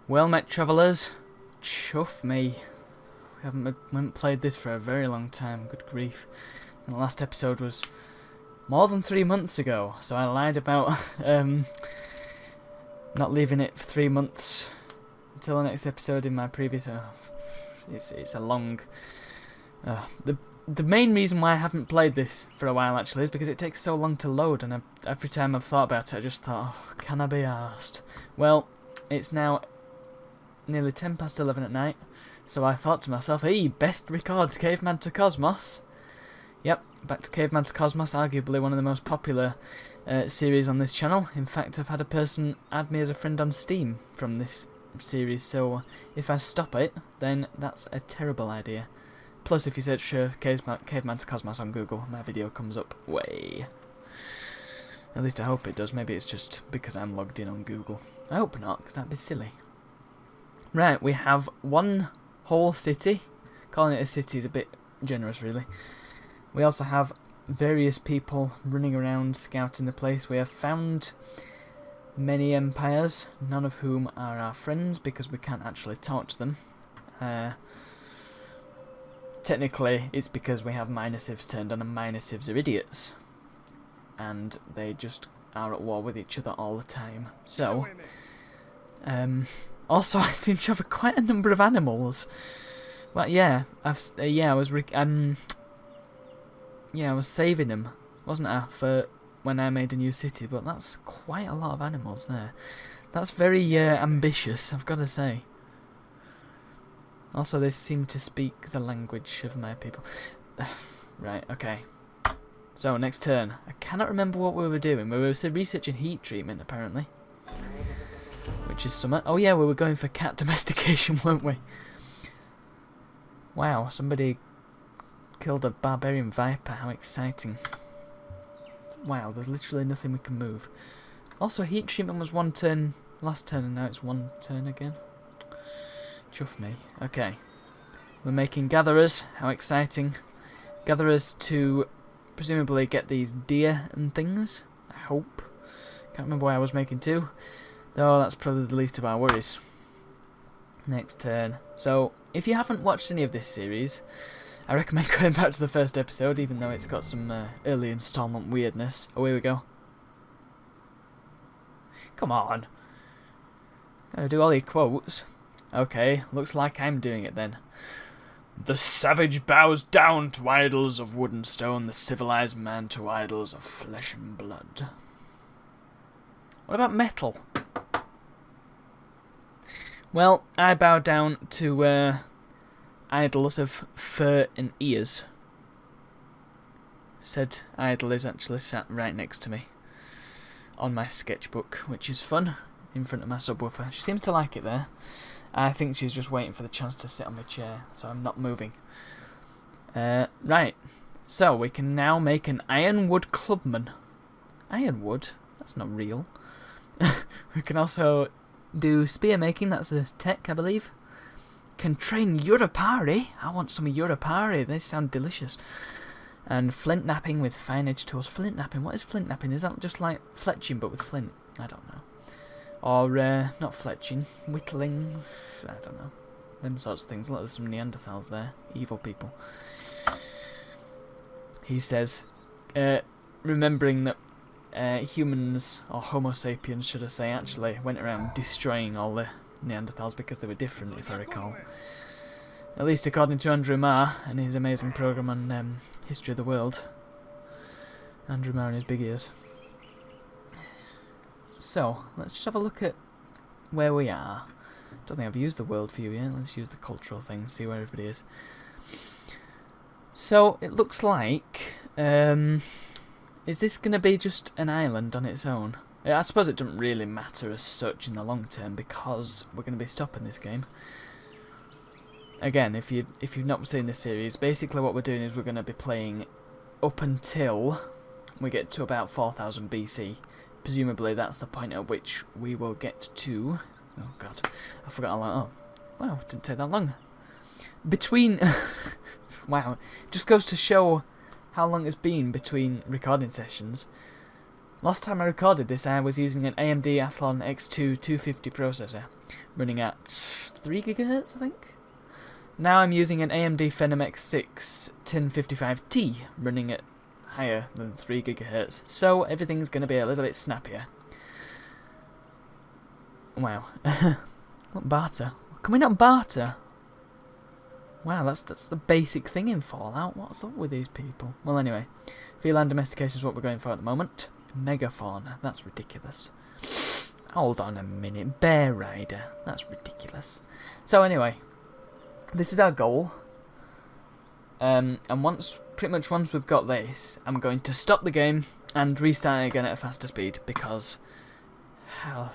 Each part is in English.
Well met, travellers. Chuff me. We haven't played this for a very long time, good grief. And the last episode was more than 3 months ago, so I lied about not leaving it for 3 months until the next episode in my previous... it's a long... The main reason why I haven't played this for a while actually is because it takes so long to load, and every time I've thought about it I just thought, oh, can I be arsed? Well, it's now nearly 10 past 11 at night, so I thought to myself, hey, best records Caveman to Cosmos. Yep, back to Caveman to Cosmos, arguably one of the most popular series on this channel. In fact, I've had a person add me as a friend on Steam from this series, so if I stop it, then that's a terrible idea. Plus, if you search Caveman to Cosmos on Google, my video comes up way. At least I hope it does. Maybe it's just because I'm logged in on Google. I hope not, because that'd be silly. Right, we have one whole city. Calling it a city is a bit generous, really. We also have various people running around scouting the place. We have found many empires, none of whom are our friends because we can't actually talk to them. Technically, it's because we have minor civs turned on, and minor civs are idiots. And they just are at war with each other all the time. So, also I seem to have quite a number of animals. Well, yeah, I was saving them, wasn't I, for when I made a new city, but that's quite a lot of animals there. That's very ambitious, I've got to say. Also, they seem to speak the language of my people. Right, okay. So, next turn. I cannot remember what we were doing. We were researching heat treatment, apparently. Which is summer. Oh yeah, we were going for cat domestication, weren't we? Wow, somebody killed a barbarian viper. How exciting. Wow, there's literally nothing we can move. Also, heat treatment was 1 turn last turn, and now it's 1 turn again. Chuff me. Okay. We're making gatherers. How exciting. Gatherers to presumably get these deer and things. I hope. Can't remember why I was making 2. Though that's probably the least of our worries. Next turn. So, if you haven't watched any of this series, I recommend going back to the first episode, even though it's got some early installment weirdness. Oh, here we go. Come on. Gotta do all your quotes. Okay, looks like I'm doing it then. The savage bows down to idols of wood and stone, the civilized man to idols of flesh and blood. What about metal? Well, I bow down to idols of fur and ears. Said idol is actually sat right next to me on my sketchbook, which is fun, in front of my subwoofer. She seems to like it there. I think she's just waiting for the chance to sit on my chair, so I'm not moving. Right, so we can now make an ironwood clubman. Ironwood? That's not real. We can also do spear making, that's a tech, I believe. Can train Urapari. I want some Urapari, they sound delicious. And flint napping with fine edge tools. Flint napping, what is flint napping? Is that just like fletching but with flint? I don't know. Or, not fletching, whittling, I don't know. Them sorts of things. Look, there's some Neanderthals there. Evil people. He says, remembering that humans, or Homo sapiens should I say, actually went around destroying all the Neanderthals because they were different, if I recall. At least according to Andrew Marr and his amazing programme on history of the world. Andrew Marr and his big ears. So, let's just have a look at where we are. Don't think I've used the world view yet. Let's use the cultural thing, see where everybody is. So, it looks like... is this going to be just an island on its own? I suppose it doesn't really matter as such in the long term because we're going to be stopping this game. Again, if you've not seen this series, basically what we're doing is we're going to be playing up until we get to about 4000 BC. Presumably that's the point at which we will get to... Oh god, I forgot how long... Oh, wow, it didn't take that long. Between... Wow, just goes to show how long it's been between recording sessions. Last time I recorded this, I was using an AMD Athlon X2 250 processor, running at 3 GHz, I think. Now I'm using an AMD Phenom X6 1055T, running at higher than 3 GHz, so everything's going to be a little bit snappier. Wow. Not barter. Can we not barter? Wow, that's the basic thing in Fallout. What's up with these people? Well, anyway, feline domestication is what we're going for at the moment. Megafauna, that's ridiculous. Hold on a minute, Bear Rider, that's ridiculous. So anyway, this is our goal. And pretty much once we've got this, I'm going to stop the game and restart again at a faster speed because, hell,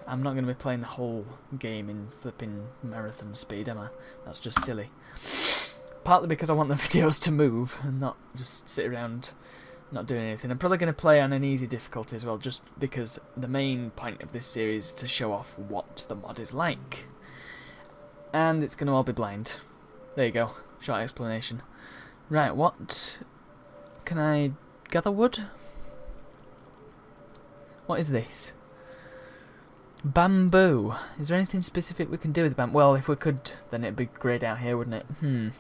I'm not going to be playing the whole game in flipping marathon speed, am I? That's just silly. Partly because I want the videos to move and not just sit around not doing anything. I'm probably going to play on an easy difficulty as well, just because the main point of this series is to show off what the mod is like. And it's going to all be blind. There you go. Short explanation. Right, what... Can I gather wood? What is this? Bamboo. Is there anything specific we can do with bamboo? Well, if we could, then it'd be great out here, wouldn't it?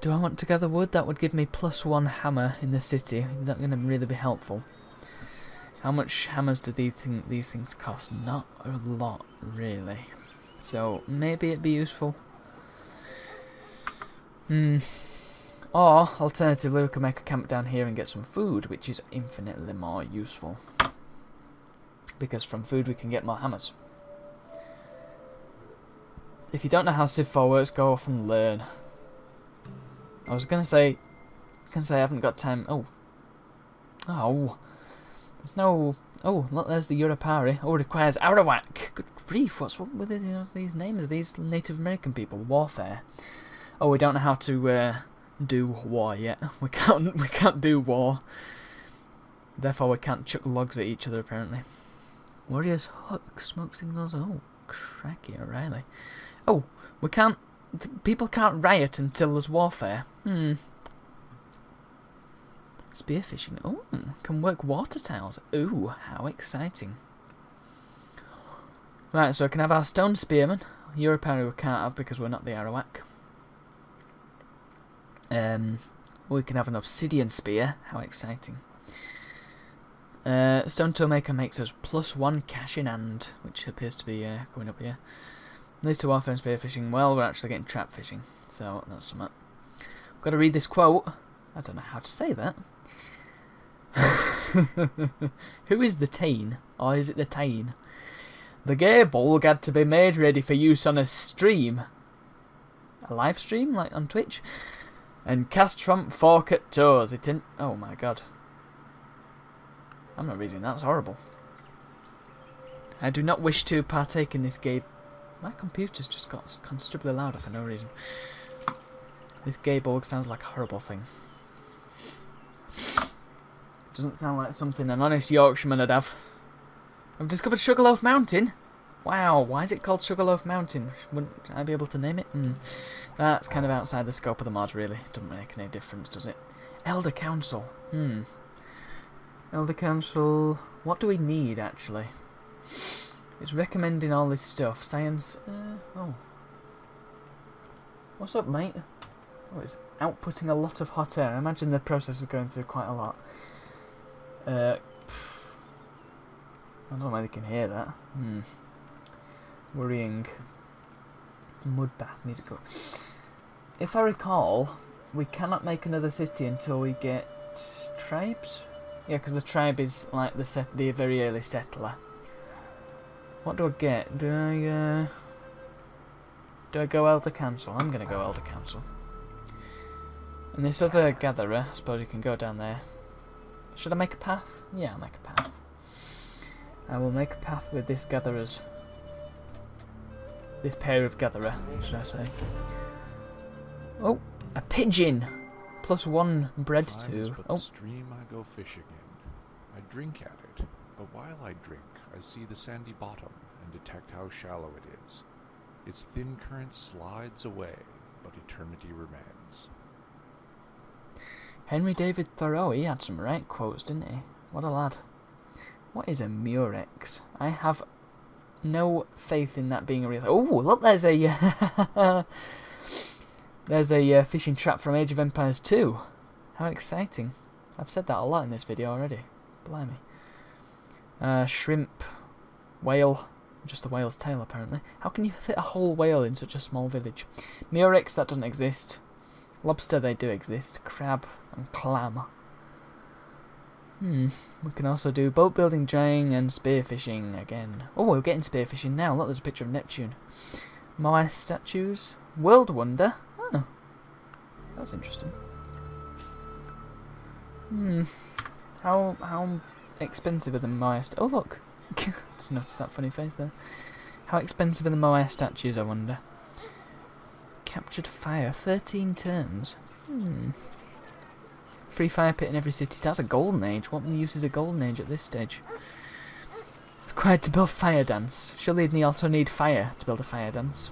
Do I want to gather wood? That would give me +1 hammer in the city. Is that going to really be helpful? How much hammers do these things cost? Not a lot, really. So, maybe it'd be useful. Or, alternatively, we can make a camp down here and get some food, which is infinitely more useful. Because from food we can get more hammers. If you don't know how Civ 4 works, go off and learn. I was gonna say I haven't got time. Oh, there's no. Oh, look, there's the Europari. Oh, requires Arawak. Good grief! What's wrong with these names of these Native American people? Warfare. Oh, we don't know how to do war yet. We can't do war. Therefore, we can't chuck logs at each other. Apparently. Warriors hook smoke signals. Oh, cracky, O'Reilly. Oh, we can't. People can't riot until there's warfare. Spearfishing. Oh, can work water towers. Ooh, how exciting. Right, so I can have our stone spearmen. Europari we can't have because we're not the Arawak. We can have an obsidian spear. How exciting. Stone toolmaker makes us +1 cash in hand, which appears to be going up here. These two warfare and spearfishing. Well, we're actually getting trap fishing, so that's something. I've got to read this quote. I don't know how to say that. Who is the Tain? Or is it the Tain? The Gable had to be made ready for use on a stream. A live stream, like on Twitch? And cast from fork at toes. Oh my god. I'm not reading that, it's horrible. I do not wish to partake in this game. My computer's just got considerably louder for no reason. This Gable sounds like a horrible thing. Doesn't sound like something an honest Yorkshireman would have. I've discovered Sugarloaf Mountain. Wow, why is it called Sugarloaf Mountain? Wouldn't I be able to name it? That's kind of outside the scope of the mod, really. Doesn't make any difference, does it? Elder Council. Elder Council. What do we need, actually? It's recommending all this stuff. Science. Oh. What's up, mate? Oh, it's outputting a lot of hot air. I imagine the process is going through quite a lot. I don't know whether you can hear that. Worrying. Mud bath needs to go. If I recall, we cannot make another city until we get tribes. Yeah, because the tribe is like the very early settler. What do I get? Do I go Elder Council? I'm gonna go Elder Council. And this other gatherer, I suppose you can go down there. Should I make a path? Yeah, I'll make a path. I will make a path with this gatherer's. This pair of gatherer, should I say. Oh, a pigeon! +1 bread to. But the stream I go fishing in. I drink at it, but while I drink, I see the sandy bottom and detect how shallow it is. Its thin current slides away, but eternity remains. Henry David Thoreau, he had some right quotes, didn't he? What a lad. What is a murex? I have no faith in that being a real... Oh, look, there's a... there's a fishing trap from Age of Empires 2. How exciting. I've said that a lot in this video already. Blimey. Shrimp. Whale. Just the whale's tail, apparently. How can you fit a whole whale in such a small village? Murex, that doesn't exist. Lobster, they do exist. Crab and clam. We can also do boat building, drying, and spearfishing again. Oh, we're getting spearfishing now. Look, there's a picture of Neptune. Moai statues. World wonder. Oh, that's interesting. How expensive are the Moai? Oh, look. Just noticed that funny face there. How expensive are the Moai statues, I wonder? Captured fire. 13 turns. Free fire pit in every city. That's a golden age. What use is a golden age at this stage? Required to build fire dance. Surely you'd also need fire to build a fire dance.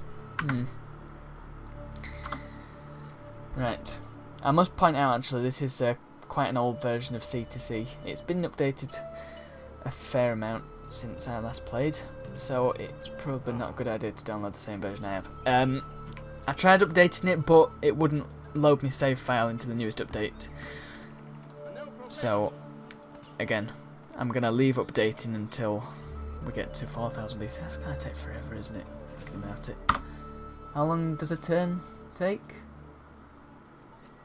Right. I must point out, actually, this is quite an old version of C2C. It's been updated a fair amount since I last played, so it's probably not a good idea to download the same version I have. I tried updating it, but it wouldn't load me save file into the newest update. So, again, I'm going to leave updating until we get to 4000 BC. That's going to take forever, isn't it? Thinking about it. How long does a turn take?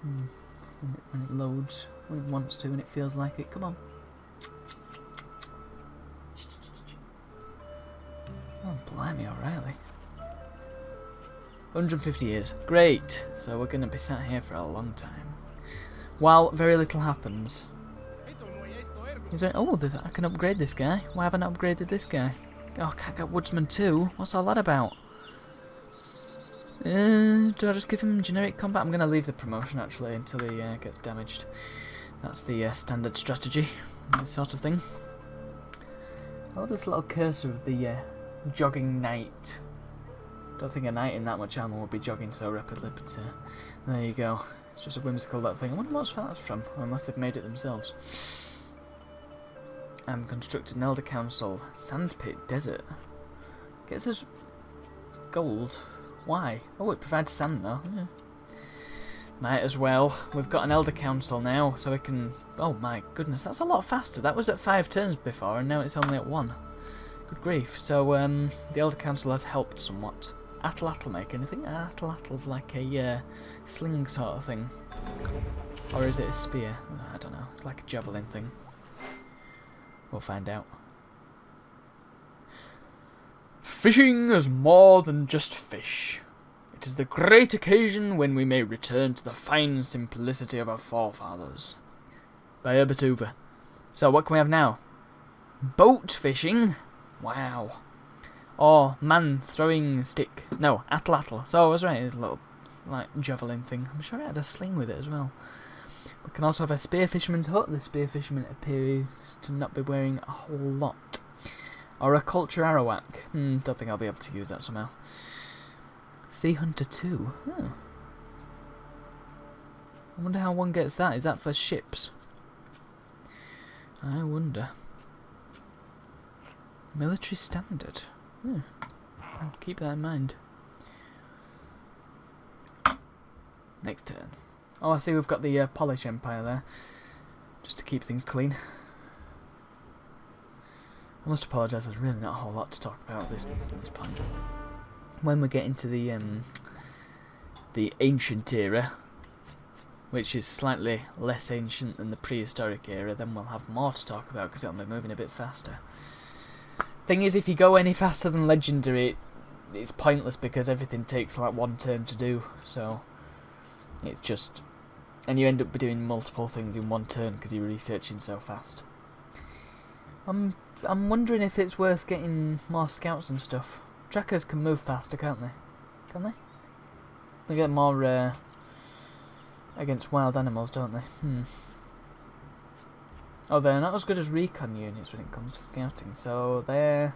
When it loads, when it wants to, and it feels like it. Come on. Oh, blimey, O'Reilly. 150 years. Great. So we're going to be sat here for a long time. While very little happens. Is there... Oh, I can upgrade this guy. Why haven't I upgraded this guy? Oh, I can't get Woodsman 2. What's all that about? Do I just give him generic combat? I'm going to leave the promotion, actually, until he gets damaged. That's the standard strategy. This sort of thing. I love this little cursor of the jogging knight. Don't think a knight in that much armor would be jogging so rapidly, but there you go. It's just a whimsical little thing. I wonder what that's from, unless they've made it themselves. Constructed an Elder Council. Sandpit Desert. Gets us gold. Why? Oh, it provides sand though. Yeah. Might as well. We've got an Elder Council now, so we can... Oh my goodness, that's a lot faster. That was at 5 turns before, and now it's only at 1. Good grief. So, the Elder Council has helped somewhat. Atlatl make anything? Atlatl's like a sling sort of thing. Or is it a spear? I don't know. It's like a javelin thing. We'll find out. Fishing is more than just fish. It is the great occasion when we may return to the fine simplicity of our forefathers. By Herbert Hoover. So what can we have now? Boat fishing? Wow. Or man throwing stick. No, atlatl. So I was right, it's a little like javelin thing. I'm sure it had a sling with it as well. We can also have a spear fisherman's hut. The spear fisherman appears to not be wearing a whole lot. Or a culture arawak. Don't think I'll be able to use that somehow. Sea Hunter 2. I wonder how one gets that. Is that for ships? I wonder. Military standard. I'll keep that in mind. Next turn. Oh, I see we've got the Polish Empire there. Just to keep things clean. I must apologise, there's really not a whole lot to talk about at this point. When we get into the Ancient Era, which is slightly less ancient than the Prehistoric Era, then we'll have more to talk about because it'll be moving a bit faster. Thing is, if you go any faster than Legendary, it's pointless because everything takes like 1 turn to do, so it's just... And you end up doing multiple things in 1 turn because you're researching so fast. I'm wondering if it's worth getting more scouts and stuff. Trackers can move faster, can't they? Can they? They get more against wild animals, don't they? Oh, they're not as good as recon units when it comes to scouting, so they're...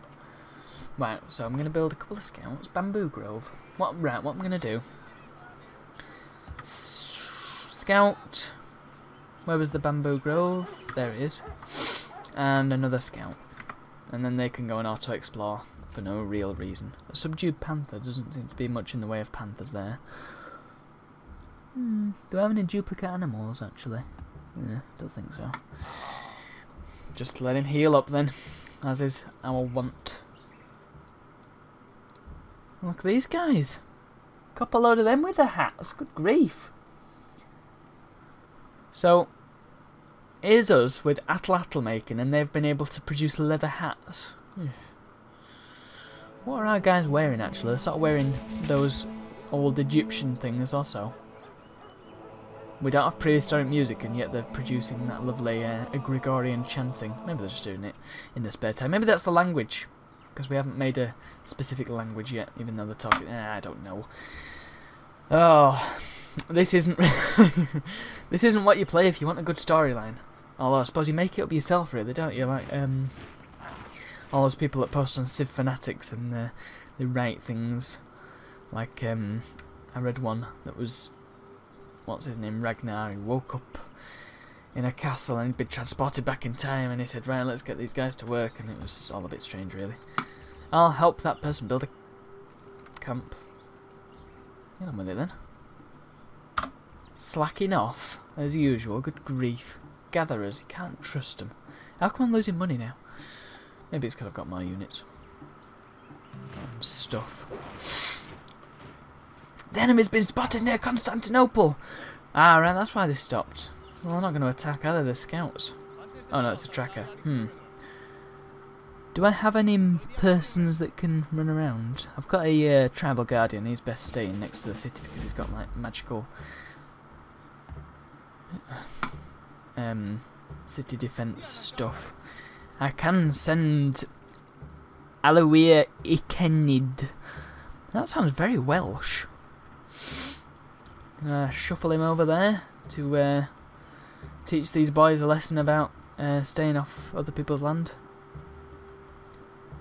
Right, so I'm going to build a couple of scouts. Bamboo Grove. What I'm going to do... Scout... Where was the bamboo grove? There it is. And another scout. And then they can go and auto-explore for no real reason. A subdued panther. Doesn't seem to be much in the way of panthers there. Do I have any duplicate animals, actually? Yeah, don't think so. Just let him heal up then, as is our wont. Look at these guys. Couple load of them with their hats. Good grief. So, here's us with atlatl making, and they've been able to produce leather hats. What are our guys wearing, actually? They're sort of wearing those old Egyptian things also. We don't have prehistoric music, and yet they're producing that lovely Gregorian chanting. Maybe they're just doing it in their spare time. Maybe that's the language, because we haven't made a specific language yet, even though they're talking... I don't know. Oh, this isn't... this isn't what you play if you want a good storyline. Although I suppose you make it up yourself, really, don't you? Like, all those people that post on Civ Fanatics and they write things. Like, I read one that was... What's his name? Ragnar. He woke up in a castle and he'd been transported back in time, and he said, right, let's get these guys to work, and it was all a bit strange, really. I'll help that person build a camp. Get on with it then. Slacking off, as usual. Good grief. Gatherers, you can't trust them. How come I'm losing money now? Maybe it's because I've got more units. Stuff. The enemy's been spotted near Constantinople! Ah, right, that's why they stopped. Well, they're not going to attack either, the scouts. Oh no, it's a tracker. Do I have any persons that can run around? I've got a tribal guardian. He's best staying next to the city because he's got like magical city defense stuff. I can send Aloia Ikenid. That sounds very Welsh. Shuffle him over there to teach these boys a lesson about staying off other people's land.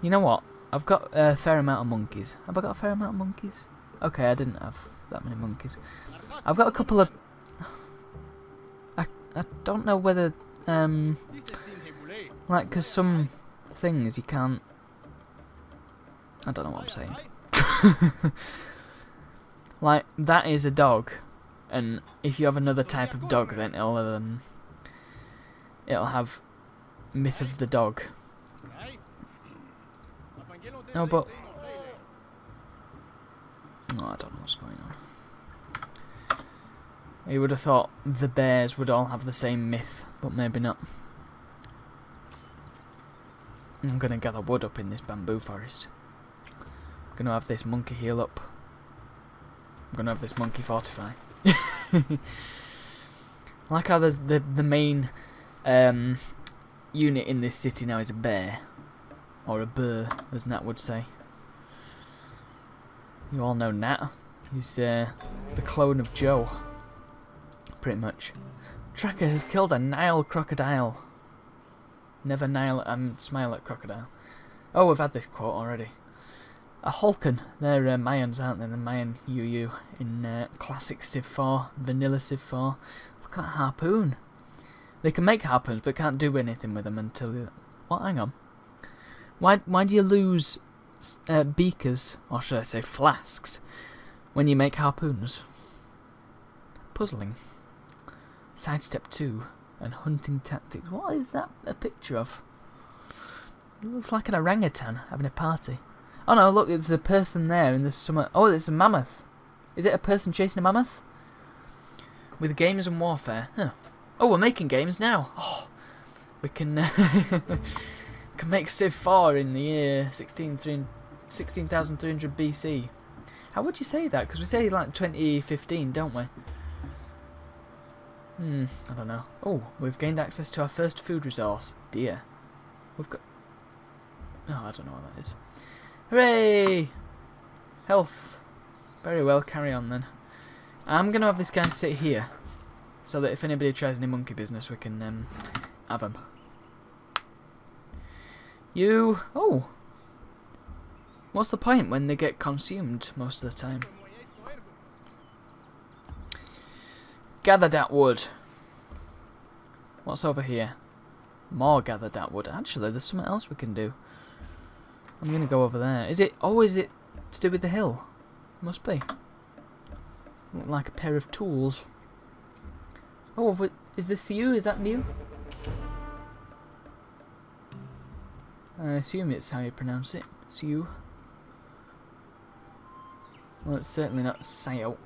You know what? I've got a fair amount of monkeys. Have I got a fair amount of monkeys? Okay, I didn't have that many monkeys. I've got a couple of... I don't know whether... like, because some things you can't... I don't know what I'm saying. Like, that is a dog. And if you have another type of dog, then it'll have myth of the dog. Oh, but... Oh, I don't know what's going on. You would have thought the bears would all have the same myth, but maybe not. I'm going to gather wood up in this bamboo forest. I'm going to have this monkey heal up. I'm going to have this monkey fortify. I like how there's the main unit in this city now is a bear. Or a burr, as Nat would say. You all know Nat. He's the clone of Joe. Pretty much. Tracker has killed a Nile crocodile. Never smile at crocodile. Oh, we've had this quote already. A Hulken. They're Mayans, aren't they? The Mayan UU in classic Civ 4, vanilla Civ 4. Look at that harpoon. They can make harpoons, but can't do anything with them until... What? Hang on. Why do you lose beakers, or should I say flasks, when you make harpoons? Puzzling. Sidestep 2 and hunting tactics. What is that a picture of? It looks like an orangutan having a party. Oh no, look, there's a person there and there's some... Oh, there's a mammoth. Is it a person chasing a mammoth? With games and warfare. Huh. Oh, we're making games now. Oh, we can... can make Civ 4 in the year 16,300 BC. How would you say that? Because we say like 2015, don't we? I don't know. Oh, we've gained access to our first food resource. Deer. We've got... Oh, I don't know what that is. Hooray! Health. Very well, carry on then. I'm going to have this guy sit here, so that if anybody tries any monkey business, we can have him. You... Oh! What's the point when they get consumed most of the time? Gather that wood. What's over here? More gathered that wood. Actually, there's something else we can do. I'm going to go over there. Is it... Oh, is it to do with the hill? Must be. Look like a pair of tools. Oh, is this you? Is that new? I assume it's how you pronounce it. It's you. Well, it's certainly not Sioux.